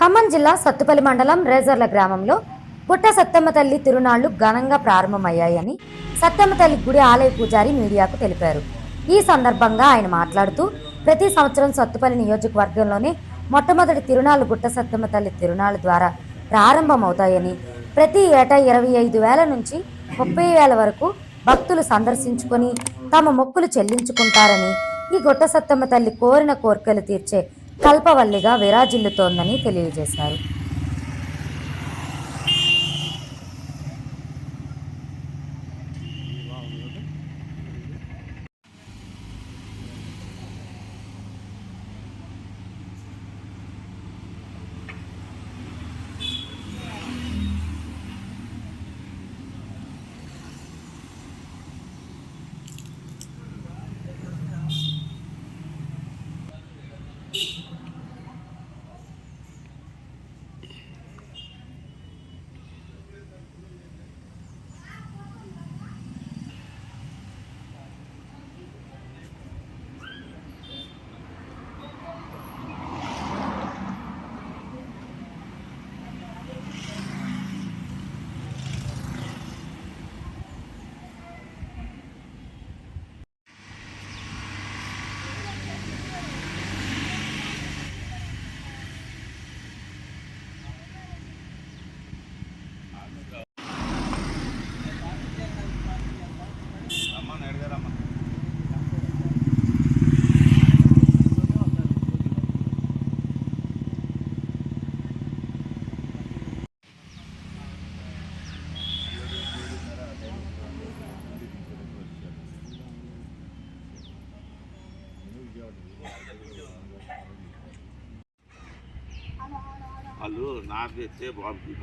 ఖమ్మం జిల్లా సత్తుపల్లి మండలం రేజర్ల గ్రామంలో పుట్ట సత్తమ్మ తల్లి తిరునాళ్లు ఘనంగా ప్రారంభమయ్యాయని సత్తమ్మ తల్లి గుడి ఆలయ పూజారి మీడియాకు తెలిపారు. ఈ సందర్భంగా ఆయన మాట్లాడుతూ ప్రతి సంవత్సరం సత్తుపల్లి నియోజకవర్గంలోనే మొట్టమొదటి తిరునాళ్లు గుట్ట సత్తమ్మ తల్లి తిరునాళ్ల ద్వారా ప్రారంభమవుతాయని, ప్రతి ఏటా 25,000 నుంచి 30,000 వరకు భక్తులు సందర్శించుకొని తమ మొక్కులు చెల్లించుకుంటారని, ఈ గుట్ట సత్తమ్మ తల్లి కోరిన కోర్కెలు తీర్చే కల్పవల్లిగా విరాజిల్లుతోందని తెలియజేశారు. వాళ్ళు నాకు తెచ్చే బాబు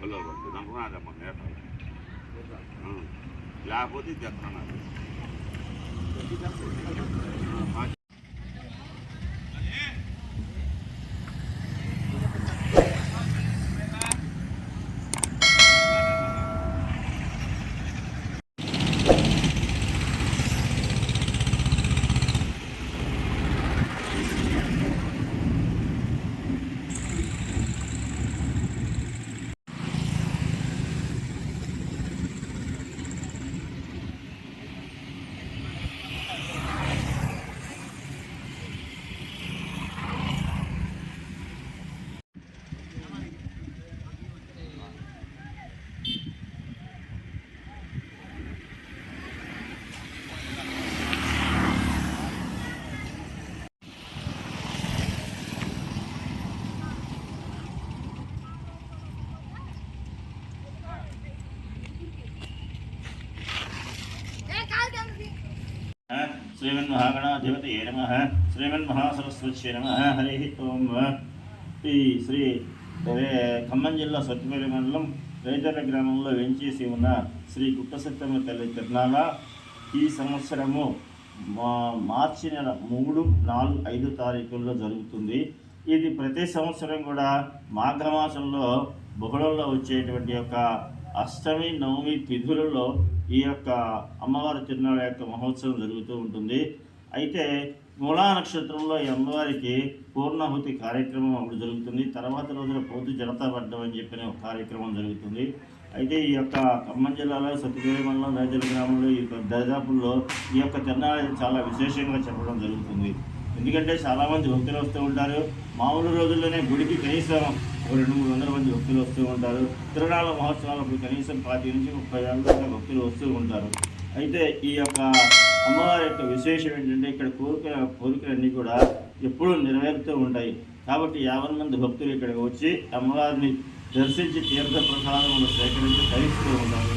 వాళ్ళు నమ్మకం నేత లేకపోతే చెప్తున్నాను. శ్రీమన్మహాగణాధిపతయే నమః. శ్రీమన్మహాసరస్వత్యై నమః. హరి ఓం. ఈ శ్రీ ఖమ్మం జిల్లా సత్తుపల్లి మండలం రేజర్ల గ్రామంలో వెంచేసి ఉన్న శ్రీ గుట్ట సత్తమ్మ తల్లి తిరునాళ ఈ సంవత్సరము మార్చి నెల 3, 4, 5 తారీఖుల్లో జరుగుతుంది. ఇది ప్రతి సంవత్సరం కూడా మాఘమాసంలో బహుళంలో వచ్చేటువంటి యొక్క అష్టమి, నవమి తిథులలో ఈ యొక్క అమ్మవారి తిరునాళ్ళ యొక్క మహోత్సవం జరుగుతూ ఉంటుంది. అయితే మూలా నక్షత్రంలో ఈ అమ్మవారికి పూర్ణాహుతి కార్యక్రమం అప్పుడు జరుగుతుంది. తర్వాత రోజున పోతు జడతా పడ్డం అని చెప్పిన ఒక కార్యక్రమం జరుగుతుంది. అయితే ఈ యొక్క ఖమ్మం జిల్లాలో సత్తుపల్లి మండలం రేజర్ల గ్రామంలో ఈ దరిదాపుల్లో ఈ యొక్క తిరునాళ్ళ చాలా విశేషంగా చెప్పడం జరుగుతుంది. ఎందుకంటే చాలామంది భక్తులు వస్తూ ఉంటారు. మామూలు రోజుల్లోనే గుడికి కనీసం 200-300 మంది భక్తులు వస్తూ ఉంటారు. తిరునాళ్ళ మహోత్సవాలకు కనీసం 20 నుంచి 30 వేల దాకా భక్తులు వస్తూ ఉంటారు. అయితే ఈ యొక్క అమ్మవారి యొక్క విశేషం ఏంటంటే ఇక్కడ కోరికలన్నీ కూడా ఎప్పుడూ నెరవేరుతూ ఉంటాయి. కాబట్టి 50 మంది భక్తులు ఇక్కడికి వచ్చి అమ్మవారిని దర్శించి తీర్థ ప్రసాదములు సేకరించి ధరిస్తూ ఉంటారు.